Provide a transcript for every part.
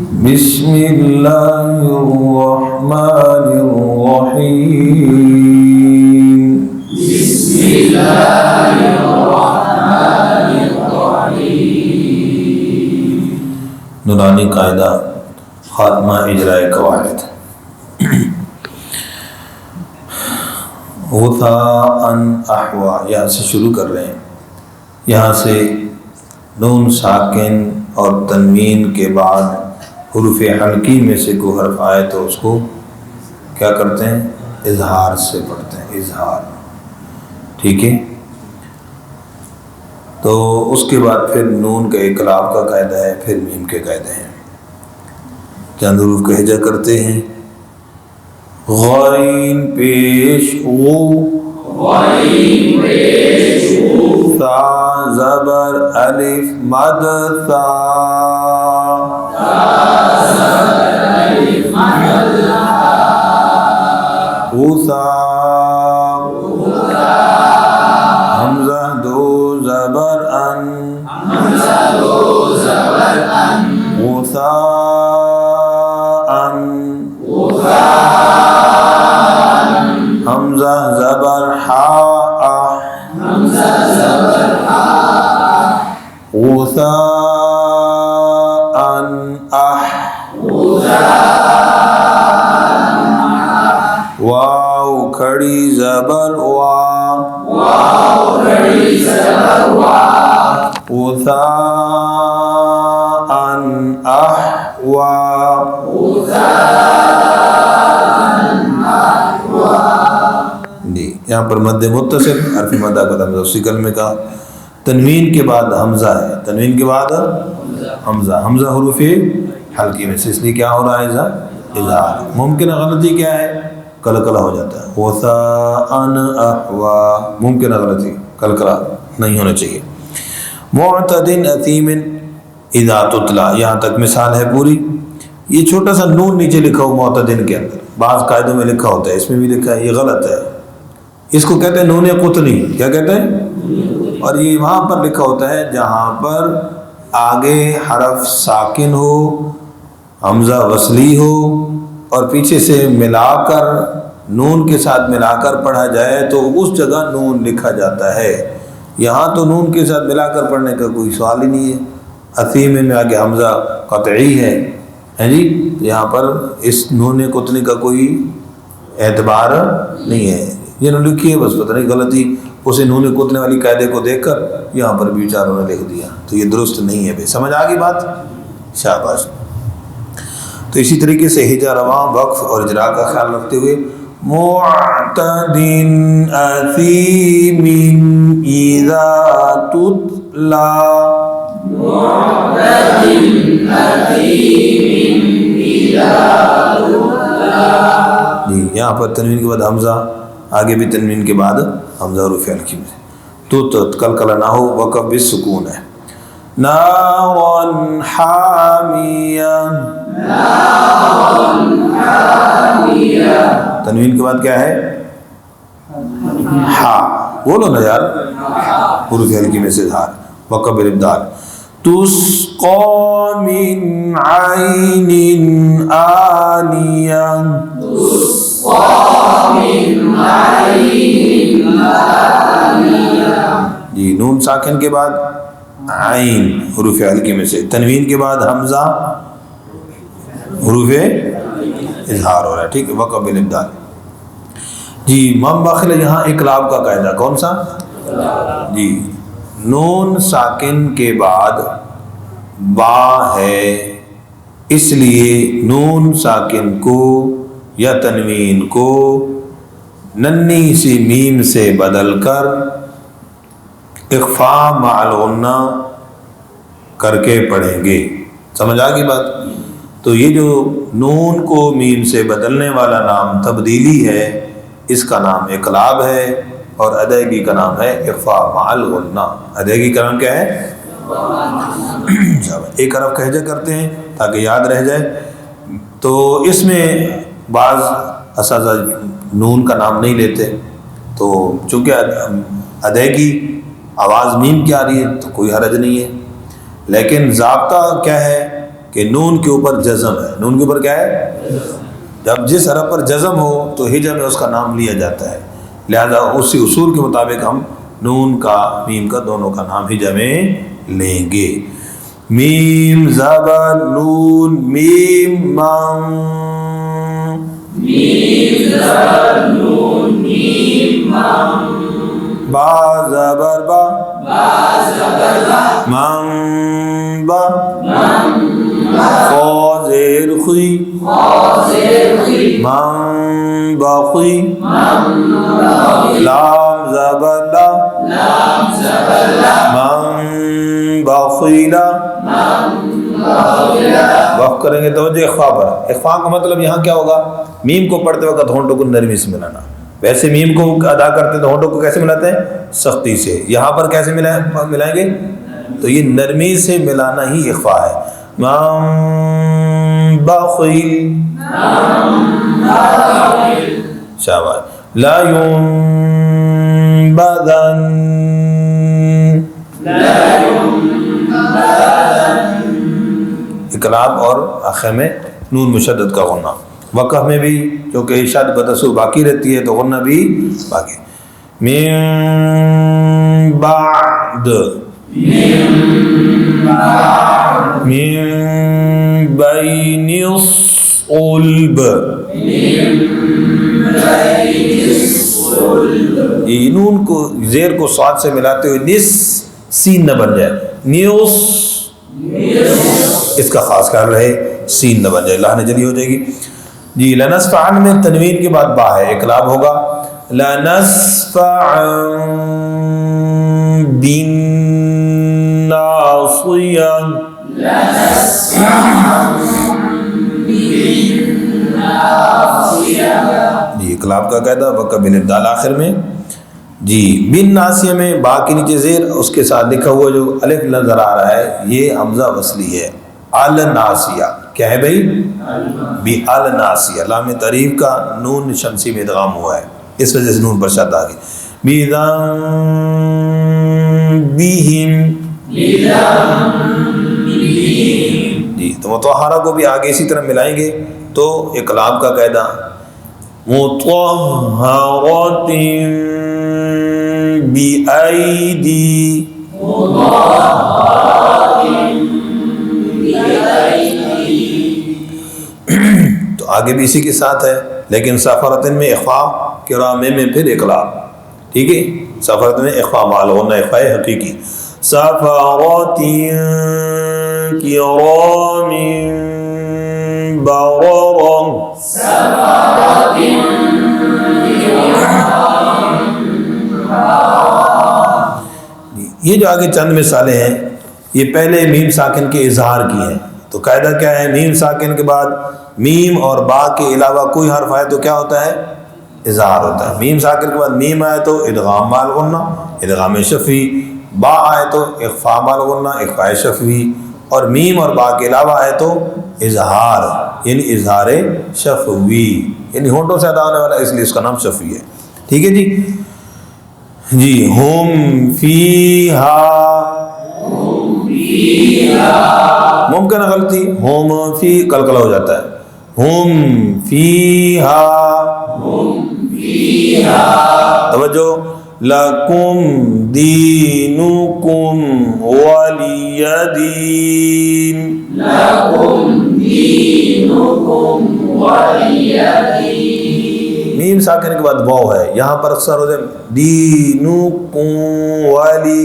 بسم اللہ الرحمن الرحیم بسم اللہ الرحمن الرحیم۔ نورانی قاعدہ خاتمہ اجرائے قواعد۔ غثاء احوا، یہاں سے شروع کر رہے ہیں۔ یہاں سے نون ساکن اور تنوین کے بعد حروف حلقی میں سے کوئی حرف آئے تو اس کو کیا کرتے ہیں؟ اظہار سے پڑھتے ہیں، اظہار، ٹھیک ہے۔ تو اس کے بعد پھر نون کا اقلاب کا قاعدہ ہے، پھر میم کے قاعدے ہیں۔ چند حروف کا ہجا کرتے ہیں۔ غین پیش غو، غین پیش غو، تا زبر الف مد تا، غثا، حمزہ دو زبر ان، غثا ان، حمزہ زبر حا، غثا ان اح، واو کھڑی زبر وا، غثاء احوا، جی یہاں پر مد متصل حرف مدہ کا حمزہ اسی کلمے کا۔ تنوین کے بعد حمزہ ہے، تنوین کے بعد حمزہ، حمزہ حروف حلقی میں سے، اس لیے کیا ہو رہا ہے؟ اظہار۔ ممکنہ غلطی کیا ہے؟ کلکلہ ہو جاتا ہے، غثاء احوا، ممکنہ غلطی، کلکلہ نہیں ہونا چاہیے۔ معتد اثیم اذا تتلا، یہاں تک مثال ہے پوری۔ یہ چھوٹا سا نون نیچے لکھا ہو معتدن کے اندر، بعض قاعدوں میں لکھا ہوتا ہے، اس میں بھی لکھا ہے، یہ غلط ہے۔ اس کو کہتے ہیں نون قطنی، کیا کہتے ہیں؟ اور یہ وہاں پر لکھا ہوتا ہے جہاں پر آگے حرف ساکن ہو، حمزہ وصلی ہو، اور پیچھے سے ملا کر نون کے ساتھ ملا کر پڑھا جائے تو اس جگہ نون لکھا جاتا ہے۔ یہاں تو نون کے ساتھ ملا کر پڑھنے کا کوئی سوال ہی نہیں ہے۔ اثیم میں آگے حمزہ قطعی ہے جی، یہاں پر اس نون قطنی کا کوئی اعتبار نہیں ہے۔ یہ نہ لکھی ہے، بس پتہ نہیں غلطی اسے نون قطنے والی قاعدے کو دیکھ کر یہاں پر بھی بیچاروں نے لکھ دیا، تو یہ درست نہیں ہے بھائی۔ سمجھ آ گئی بات؟ شاباش۔ تو اسی طریقے سے ہجا، رواں، وقف اور اجرا کا خیال رکھتے ہوئے معتد اثیم اذا تتلا، جی یہاں پر تنوین کے بعد حمزہ، آگے بھی تنوین کے بعد حمزہ حروف حلقی میں، تو کلکلہ نہ ہو، وقف بالسکون ہے۔ نارن حامیہ، تنوین کے بعد کیا ہے؟ ہا، بولو نا یار، حروف حلقی میں سے اظہار، وقف بالابدال۔ تسقى من عين آنية، جی نون ساکن کے بعد عین حروف حلقی میں سے، تنوین کے بعد حمزہ حروف اظہار ہو رہا ہے، ٹھیک ہے، وقف بالابدال۔ جی مم باخل یہاں اقلاب کا قاعدہ کون سا؟ جی نون ساکن کے بعد با ہے، اس لیے نون ساکن کو یا تنوین کو ننھی سی میم سے بدل کر اخفاء مع الغنہ کر کے پڑھیں گے۔ سمجھ آ گئی بات؟ تو یہ جو نون کو میم سے بدلنے والا نام تبدیلی ہے، اس کا نام اقلاب ہے، اور ادائیگی کا نام ہے اخفاء مع الغنہ۔ ادائیگی کا نام کیا ہے؟ ایک حرف کا ہجا کرتے ہیں تاکہ یاد رہ جائے۔ تو اس میں بعض اساتذہ نون کا نام نہیں لیتے، تو چونکہ ادائیگی آواز میم کی آ رہی ہے تو کوئی حرج نہیں ہے، لیکن ضابطہ کیا ہے کہ نون کے اوپر جزم ہے. نون کے اوپر کیا ہے؟ جب جس حرف پر جزم ہو تو ہجا میں اس کا نام لیا جاتا ہے. لہذا اسی اصول کے مطابق ہم نون کا میم کا دونوں کا نام ہجا میں لیں گے. میم زبر نون میم مام. میم زبر نون میم مام. با زبر با با زبر با مام با مم خا زیر خی خا زیر خی مام با خی مم با لام زبر لا لام زبر لا مام با خی لا. وقف کریں گے توجہ اخفا پر. اخفا کا مطلب یہاں کیا ہوگا؟ میم کو پڑھتے وقت ہونٹوں کو نرمی سے ملانا. ویسے میم کو ادا کرتے تو ہونٹوں کو کیسے ملاتے ہیں؟ سختی سے. یہاں پر کیسے ملائیں گے؟ تو یہ نرمی سے ملانا ہی اخفا ہے. مام بخیل شاباش. لا ينبذن اقلاب اور آخر میں نون مشدد کا غنہ. وقف میں بھی کیونکہ ارشاد بدسو باقی رہتی ہے تو غنہ بھی باقی. من بعد من بین الصلب. یہ نون کو زیر کو صاد سے ملاتے ہوئے نس سین نہ بن جائے. نیوس اس کا خاص خیال رہے سین نہ بن جائے. لہنے جلی ہو جائے گی. جی لنسفعن میں تنوین کے بعد با ہے اقلاب ہوگا. لنسفعن بالناصیہ. جی اقلاب کا قاعدہ وقبل الدال آخر میں. جی بن ناسیہ میں با کے نیچے زیر اس کے ساتھ لکھا ہوا جو الف نظر آ رہا ہے یہ حمزہ وصلی ہے. الناسیہ کیا ہے بھائی؟ بی الناسیہ. لام تعریف کا نون شمسی میں ادغام ہوا ہے اس وجہ سے نون پر شد آ گئی. بِذَنبِهِمْ. جی تو متوہرہ کو بھی آگے اسی طرح ملائیں گے تو اقلاب کا قاعدہ مطہرۃ بِأَیْدِی. تو آگے بھی اسی کے ساتھ ہے لیکن سفرتن میں اخفا کرام میں پھر اقلاب. ٹھیک ہے سفرت میں اخفا مال ہونا اخفا حقیقی. سفرت کرام بررم. یہ جو آگے چند مثالیں ہیں یہ پہلے میم ساکن کے اظہار کی ہیں. تو قاعدہ کیا ہے؟ میم ساکن کے بعد میم اور با کے علاوہ کوئی حرف آئے تو کیا ہوتا ہے؟ اظہار ہوتا ہے. میم ساکن کے بعد میم آئے تو ادغام مال غنہ ادغام شفوی. با آئے تو اخفا مال غنہ اخفاء شفوی. اور میم اور با کے علاوہ آئے تو اظہار یعنی اظہار شفوی یعنی ہونٹوں سے ادا ہونے والا اس لیے اس کا نام شفوی ہے. ٹھیک ہے جی. جی ہم فیہا. ممکن غلطی ہم فی کلکلا ہو جاتا ہے. ہم فیہا. توجہ. لکم دینکم ولی دین. میم ساکن کے بعد واو ہے یہاں پر اکثر ہوتے دینکم ولی.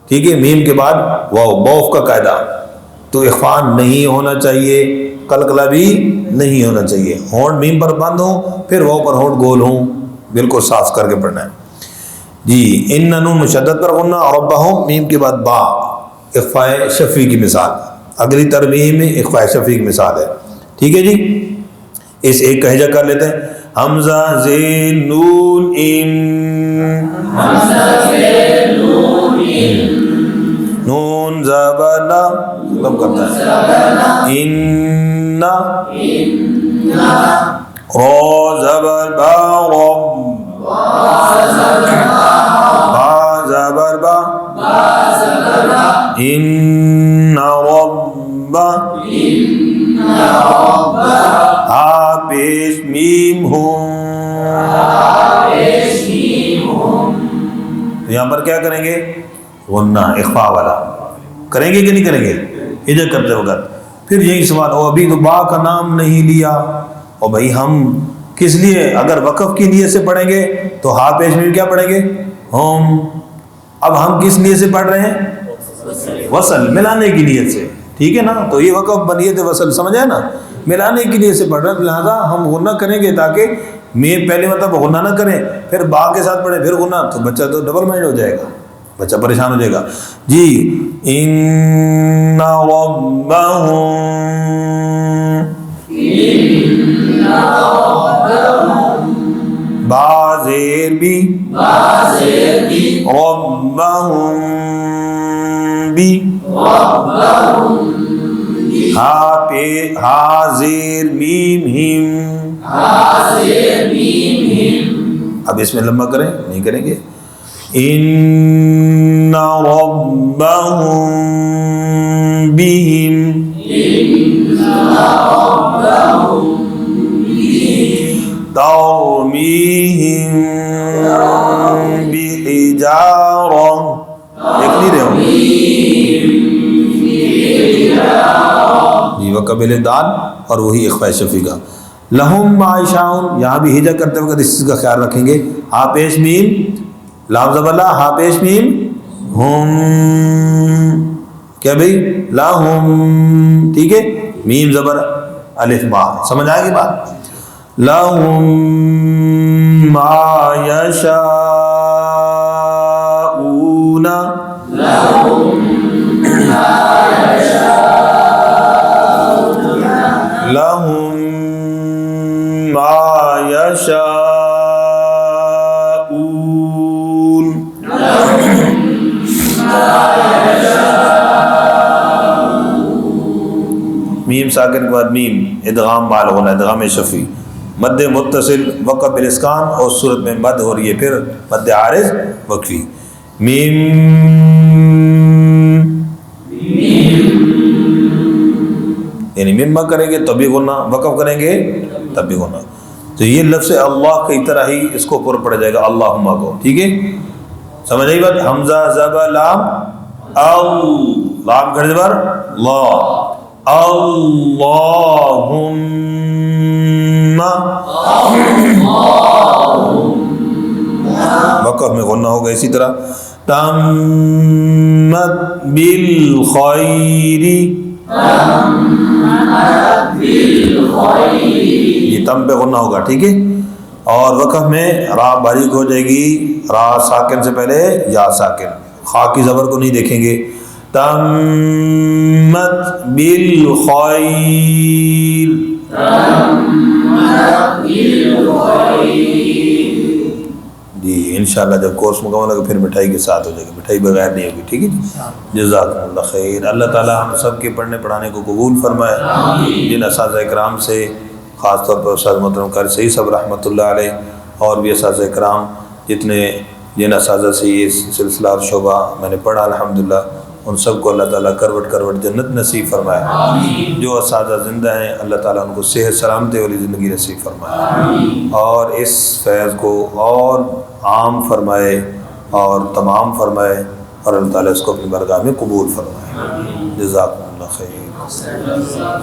ٹھیک ہے میم کے بعد واو بوف کا قاعدہ تو اخفا نہیں ہونا چاہیے قلقلہ بھی نہیں ہونا چاہیے. ہونٹ میم پر بند ہوں پھر واو پر ہونٹ گول ہوں بالکل صاف کر کے پڑھنا ہے. جی ان نون مشدد پر غنہ اور ربہم میم کے بعد با اخفاء شفوی کی مثال. اگلی ترمیم میں اخفاء شفوی کی مثال ہے. ٹھیک ہے جی. اس ایک کا ہجا کر لیتے ہیں. حمزہ زین نون ان. نون زبر نا کم کرتا ہے. ان را زبر با رب. با زبر با ان رب ہا پیش میم ہوں. یہاں پر کیا کریں گے؟ غنہ اخفا والا کریں گے کہ نہیں کریں گے ہجر کرتے وقت. پھر یہی سوال ہو ابھی تو با کا نام نہیں لیا، اور بھائی ہم کس لیے اگر وقف کی نیت سے پڑھیں گے تو ہا پیش میم کیا پڑھیں گے؟ ہم. اب ہم کس نیت سے پڑھ رہے ہیں؟ وصل ملانے کی نیت سے. ٹھیک ہے نا، تو یہ وقف بنیت وصل سمجھ ہے نا، ملانے کی نیت سے پڑھ رہے ہیں. لہٰذا ہم غنہ کریں گے تاکہ میم پہلے مطلب غنہ نہ کریں پھر با کے ساتھ پڑھیں پھر غنہ، تو بچہ تو ڈبل مائنڈ ہو جائے گا، بچہ پریشان ہو جائے گا. جی ان ربہم بازیر بھی ربہم بھی حاضر میم ہم. اب اس میں لمبا کریں نہیں کریں گے. ان ربہم بہم ترمیہم بحجارہ. دیکھ نہیں رہے ہو جی وقبل دال اور وہی اخفاء شفیع کا. لہم معیشاؤن، یہاں بھی ہجر کرتے وقت اس چیز کا خیال رکھیں گے. ہا پیش میم لام زبر لا، ہا پیش میم ہم. کیا بھئی؟ لہم. ٹھیک ہے، میم زبر الف با. سمجھ آئے گی بات؟ لہم ما یشاؤون لہم ما یشاؤون. میم ساکن کے بعد میم ادغام بالغ ہونا، ادغام شفیع. مد متصل وقف بالاسکان اور صورت میں مد ہو رہی ہے پھر مد عارض وقفی. میم یعنی مما کریں گے تب بھی غنہ، وقف کریں گے تب بھی غنہ. تو یہ لفظ اللہ کی طرح ہی اس کو پر پڑ جائے گا اللہم کو. ٹھیک ہے، سمجھ آئی بات؟ حمزہ زبر لام لام کھڑے زبر لا اللہم. وقف میں غنہ ہوگا. اسی طرح تمت بالخیر، یہ تم پہ غنہ ہوگا. ٹھیک ہے، اور وقف میں را باریک ہو جائے گی، را ساکن سے پہلے یا ساکن، خا کی زبر کو نہیں دیکھیں گے. تمت بالخیر، جی انشاءاللہ جب کورس مکمل ہوگا پھر مٹھائی کے ساتھ ہو جائے گا، مٹھائی بغیر نہیں ہوگی. ٹھیک ہے جی، جزاکم اللہ خیر. اللہ تعالیٰ ہم سب کے پڑھنے پڑھانے کو قبول فرمائے. جن اساتذہ کرام سے خاص طور پر استاد محترم قاری سعید صاحب رحمۃ اللہ علیہ اور بھی اساتذہ کرام جتنے جن اساتذہ سے یہ سلسلہ اور شعبہ میں نے پڑھا الحمدللہ، ان سب کو اللہ تعالیٰ کروٹ کروٹ جنت نصیب فرمائے. جو اساتذہ زندہ ہیں اللہ تعالیٰ ان کو صحت سلامتی والی زندگی نصیب فرمائے اور اس فیض کو اور عام فرمائے اور تمام فرمائے اور اللہ تعالیٰ اس کو اپنی بارگاہ میں قبول فرمائے. جزاکم اللہ خیر.